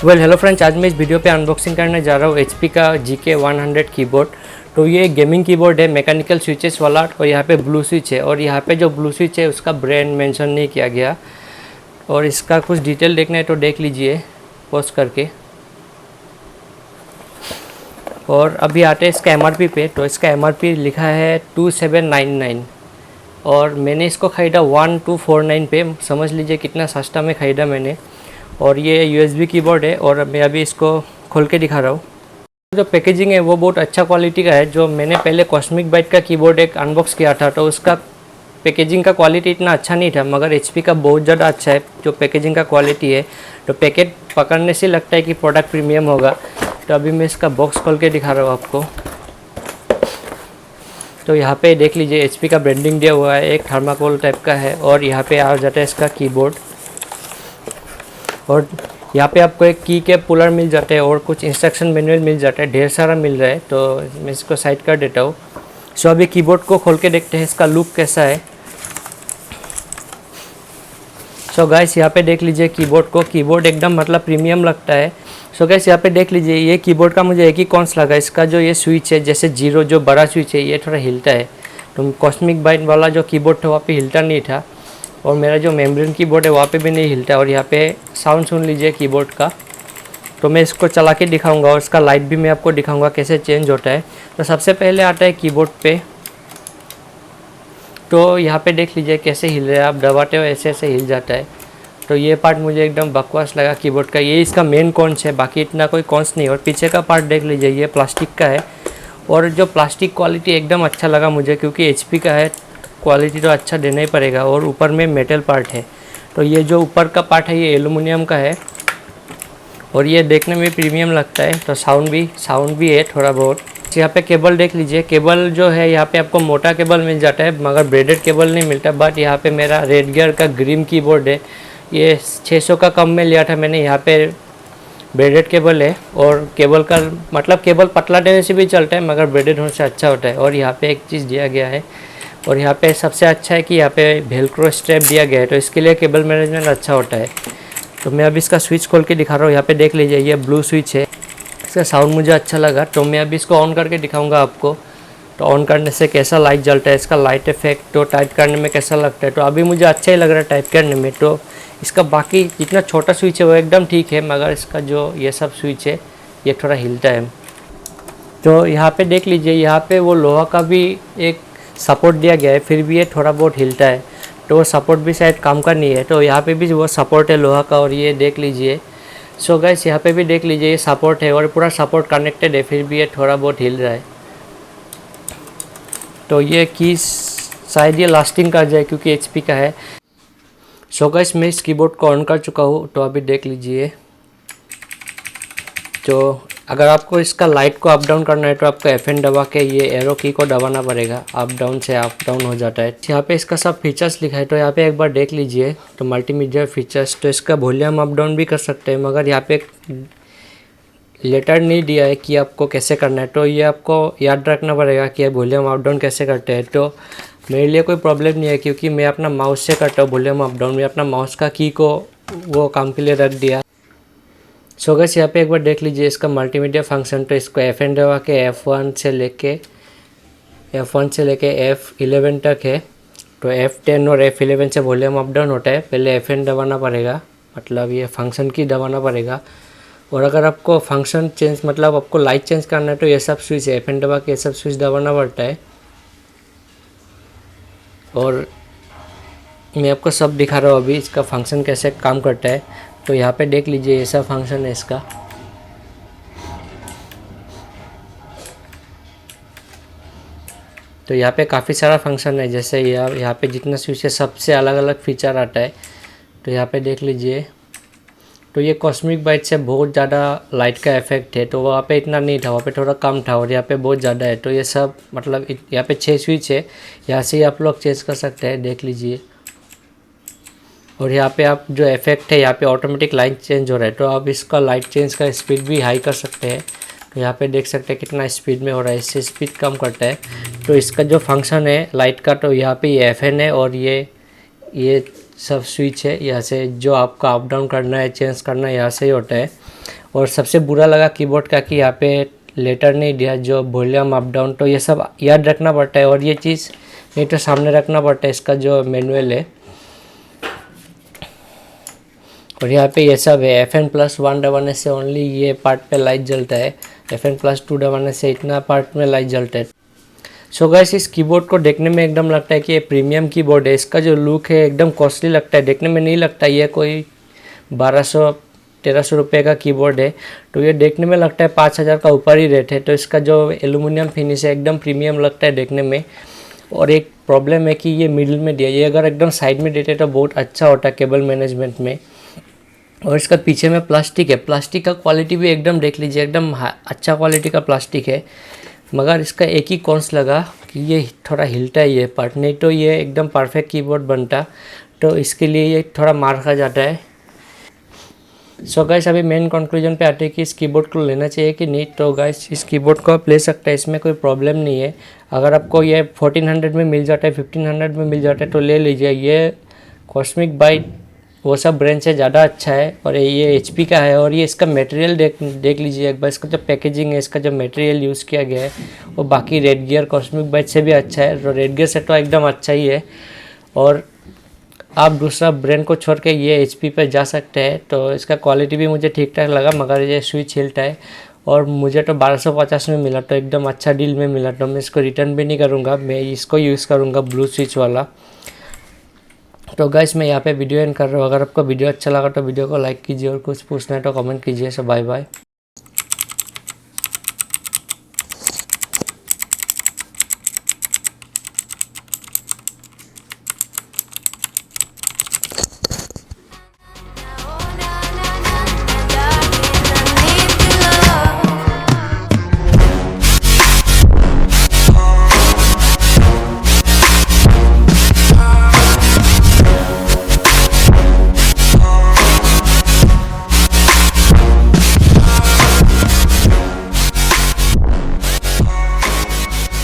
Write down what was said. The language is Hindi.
हेलो फ्रेंड्स, आज मैं इस वीडियो पे अनबॉक्सिंग करने जा रहा हूँ HP का GK100 कीबोर्ड। तो ये गेमिंग कीबोर्ड है, मैकेनिकल स्विचेस वाला, और यहाँ पे ब्लू स्विच है। और यहाँ पे जो ब्लू स्विच है उसका ब्रांड मेंशन नहीं किया गया। और इसका कुछ डिटेल देखना है तो देख लीजिए पॉज करके। और अभी आते हैं इसका MRP पे। तो इसका MRP लिखा है 2799 और मैंने इसको ख़रीदा 1249 पे। समझ लीजिए कितना सस्ता में ख़रीदा मैंने। और ये USB कीबोर्ड है और मैं अभी इसको खोल के दिखा रहा हूँ। जो पैकेजिंग है वो बहुत अच्छा क्वालिटी का है। जो मैंने पहले कॉस्मिक बाइट का कीबोर्ड एक अनबॉक्स किया था तो उसका पैकेजिंग का क्वालिटी इतना अच्छा नहीं था, मगर HP का बहुत ज़्यादा अच्छा है जो पैकेजिंग का क्वालिटी है। तो पैकेट पकड़ने से लगता है कि प्रोडक्ट प्रीमियम होगा। तो अभी मैं इसका बॉक्स खोल के दिखा रहा हूँ आपको। तो यहाँ पे देख लीजिए HP का ब्रांडिंग दिया हुआ है, एक थर्माकोल टाइप का है। और यहाँ पे आ जाता है इसका कीबोर्ड। और यहाँ पे आपको एक की कैप पुलर मिल जाता है और कुछ इंस्ट्रक्शन मैनुअल मिल जाता है, ढेर सारा मिल रहा है। तो मैं इसको साइड कर देता हूँ। सो अभी कीबोर्ड को खोल के देखते हैं इसका लुक कैसा है। सो गाइस यहाँ पे देख लीजिए कीबोर्ड को, कीबोर्ड एकदम मतलब प्रीमियम लगता है। सो गाइस यहाँ पे देख लीजिए ये कीबोर्ड का मुझे एक ही कॉन्स लगा, इसका जो ये स्विच है जैसे जीरो जो बड़ा स्विच है ये थोड़ा हिलता है। तो कॉस्मिक बाइट वाला जो कीबोर्ड था वहाँ पे हिलता नहीं था, और मेरा जो मेम्ब्रेन कीबोर्ड है वहाँ पे भी नहीं हिलता। और यहाँ पे साउंड सुन लीजिए कीबोर्ड का। तो मैं इसको चला के दिखाऊंगा और इसका लाइट भी मैं आपको दिखाऊंगा कैसे चेंज होता है। तो सबसे पहले आता है कीबोर्ड पे। तो यहाँ पे देख लीजिए कैसे हिल रहा है, आप दबाते हो ऐसे ऐसे हिल जाता है। तो ये पार्ट मुझे एकदम बकवास लगा कीबोर्ड का, ये इसका मेन कॉन्स है, बाकी इतना कोई कॉन्स नहीं। और पीछे का पार्ट देख लीजिए ये प्लास्टिक का है। और जो प्लास्टिक क्वालिटी एकदम अच्छा लगा मुझे, क्योंकि HP का है, क्वालिटी तो अच्छा देना ही पड़ेगा। और ऊपर में मेटल पार्ट है। तो ये जो ऊपर का पार्ट है ये एल्युमिनियम का है और ये देखने में प्रीमियम लगता है। तो साउंड भी है थोड़ा बहुत। यहाँ पे केबल देख लीजिए, केबल जो है यहाँ पे आपको मोटा केबल मिल जाता है मगर ब्रेडेड केबल नहीं मिलता। बट यहाँ पे मेरा रेड गियर का ग्रीन कीबोर्ड है, ये 600 का कम में लिया था मैंने। यहाँ पे ब्रेडेड केबल है और केबल का मतलब केबल पतला देने से भी चलता है मगर ब्रेडेड होने से अच्छा होता है। और यहाँ पे एक चीज़ दिया गया है, और यहाँ पे सबसे अच्छा है कि यहाँ पे वेलक्रो स्ट्रैप दिया गया है, तो इसके लिए केबल मैनेजमेंट अच्छा होता है। तो मैं अभी इसका स्विच खोल के दिखा रहा हूँ। यहाँ पे देख लीजिए ये ब्लू स्विच है, इसका साउंड मुझे अच्छा लगा। तो मैं अभी इसको ऑन करके दिखाऊंगा आपको। तो ऑन करने से कैसा लाइट जलता है, इसका लाइट इफेक्ट, तो टाइप करने में कैसा लगता है। तो अभी मुझे अच्छा ही लग रहा है टाइप करने में। तो इसका बाकी जितना छोटा स्विच है वो एकदम ठीक है, मगर इसका जो ये सब स्विच है ये थोड़ा हिलता है। तो यहाँ पे देख लीजिए यहाँ पे वो लोहा का भी एक सपोर्ट दिया गया है, फिर भी ये थोड़ा बहुत हिलता है। तो वो सपोर्ट भी शायद काम का नहीं है। तो यहाँ पे भी वो सपोर्ट है लोहा का, और ये देख लीजिए। सो गाइस यहाँ पे भी देख लीजिए ये सपोर्ट है और पूरा सपोर्ट कनेक्टेड है, फिर भी ये थोड़ा बहुत हिल रहा है। तो ये की शायद ये लास्टिंग कर जाए क्योंकि HP का है। सो गाइस मैं इस कीबोर्ड को ऑन कर चुका हूँ। तो अभी देख लीजिए, तो अगर आपको इसका लाइट को अप डाउन करना है तो आपको FN दबा के ये एरो की को दबाना पड़ेगा, अप डाउन से अप डाउन हो जाता है। यहाँ पे इसका सब फीचर्स लिखा है, तो यहाँ पे एक बार देख लीजिए। तो मल्टीमीडिया फीचर्स, तो इसका वॉल्यूम अप डाउन भी कर सकते हैं, मगर यहाँ पे लेटर नहीं दिया है कि आपको कैसे करना है। तो ये आपको याद रखना पड़ेगा कि वॉल्यूम अप डाउन कैसे करते हैं। तो मेरे लिए कोई प्रॉब्लम नहीं है क्योंकि मैं अपना माउस से करता हूँ वॉल्यूम अप डाउन। मैं अपना माउस का की को वो काम के लिए रख दिया। सो गाइस यहाँ पे एक बार देख लीजिए इसका मल्टीमीडिया फंक्शन। तो इसको FN दबा के F1 से लेके F11 तक है। तो F10 और F11 से वॉल्यूम अप डाउन होता है। पहले FN दबाना पड़ेगा, मतलब ये फंक्शन की दबाना पड़ेगा। और अगर आपको फंक्शन चेंज मतलब आपको लाइट चेंज करना है तो ये सब स्विच है, FN दबा के ये सब स्विच दबाना पड़ता है। और मैं आपको सब दिखा रहा हूँ अभी इसका फंक्शन कैसे काम करता है। तो यहाँ पे देख लीजिए ये सब फंक्शन है इसका। तो यहाँ पे काफ़ी सारा फंक्शन है, जैसे यहाँ पे जितना स्विच है सबसे अलग अलग फीचर आता है। तो यहाँ पे देख लीजिए। तो ये कॉस्मिक बाइट से बहुत ज़्यादा लाइट का इफेक्ट है, तो वहाँ पे इतना नहीं था, वहाँ पे थोड़ा कम था, और यहाँ पे बहुत ज़्यादा है। तो ये सब मतलब यहाँ पे 6 स्विच है, यहाँ से ही आप लोग चेंज कर सकते हैं, देख लीजिए। और यहाँ पे आप जो इफेक्ट है यहाँ पे ऑटोमेटिक लाइट चेंज हो रहा है। तो आप इसका लाइट चेंज का स्पीड भी हाई कर सकते हैं। तो यहाँ पे देख सकते हैं कितना स्पीड में हो रहा है, इससे स्पीड कम करता है। तो इसका जो फंक्शन है लाइट का, तो यहाँ पे ये FN है और ये सब स्विच है, यहाँ से जो आपका अप डाउन करना है चेंज करना है यहाँ से ही होता है। और सबसे बुरा लगा कीबोर्ड का कि यहाँ पे लेटर नहीं दिया जो वॉल्यूम अप डाउन, तो ये सब याद रखना पड़ता है और ये चीज़ नहीं तो सामने रखना पड़ता है इसका जो मैनुअल है। और यहाँ पे ये सब है। FN+1 दबाने से ओनली ये पार्ट पे लाइट जलता है, FN+2 दबाने से इतना पार्ट में लाइट जलता है। सो गाइस इस कीबोर्ड को देखने में एकदम लगता है कि ये प्रीमियम कीबोर्ड है। इसका जो लुक है एकदम कॉस्टली लगता है, देखने में नहीं लगता ये कोई 1200-1300 रुपये का कीबोर्ड है। तो ये देखने में लगता है 5000 का ऊपर ही रेट है। तो इसका जो एल्यूमिनियम फिनिश है एकदम प्रीमियम लगता है देखने में। और एक प्रॉब्लम है कि ये मिडिल में दिया, ये अगर एकदम साइड में देते तो बहुत अच्छा होता केबल मैनेजमेंट में। और इसका पीछे में प्लास्टिक है, प्लास्टिक का क्वालिटी भी एकदम देख लीजिए, एकदम अच्छा क्वालिटी का प्लास्टिक है। मगर इसका एक ही कॉन्स लगा कि ये थोड़ा हिलता है ये पार्ट, नहीं तो ये एकदम परफेक्ट कीबोर्ड बनता। तो इसके लिए ये थोड़ा मार खा जाता है। सो गाइस अभी मेन कंक्लूजन पे आते हैं कि इस कीबोर्ड को लेना चाहिए कि नहीं। तो गाइस इस कीबोर्ड को आप ले सकते हैं, इसमें कोई प्रॉब्लम नहीं है। अगर आपको ये 1400 में मिल जाता है, 1500 में मिल जाता है तो ले लीजिए। ये कॉस्मिक बाइट वो सब ब्रांड से ज़्यादा अच्छा है और ये HP का है। और ये इसका मटेरियल देख लीजिए एक बार, इसका जो पैकेजिंग है, इसका जो मटेरियल यूज़ किया गया है वो बाकी रेड गियर कॉस्मिक बाइट से भी अच्छा है। तो रेड गियर से तो एकदम अच्छा ही है। और आप दूसरा ब्रांड को छोड़ के ये HP पे जा सकते हैं। तो इसका क्वालिटी भी मुझे ठीक ठाक लगा, मगर ये स्विच हिलता है और मुझे तो 1250 में मिला, तो एकदम अच्छा डील में मिला। तो मैं इसको रिटर्न भी नहीं करूँगा, मैं इसको यूज़ करूँगा ब्लू स्विच वाला। तो गाइस मैं यहाँ पे वीडियो एंड कर रहा हूँ। अगर आपको वीडियो अच्छा लगा तो वीडियो को लाइक कीजिए और कुछ पूछना है तो कमेंट कीजिए। सो बाय बाय।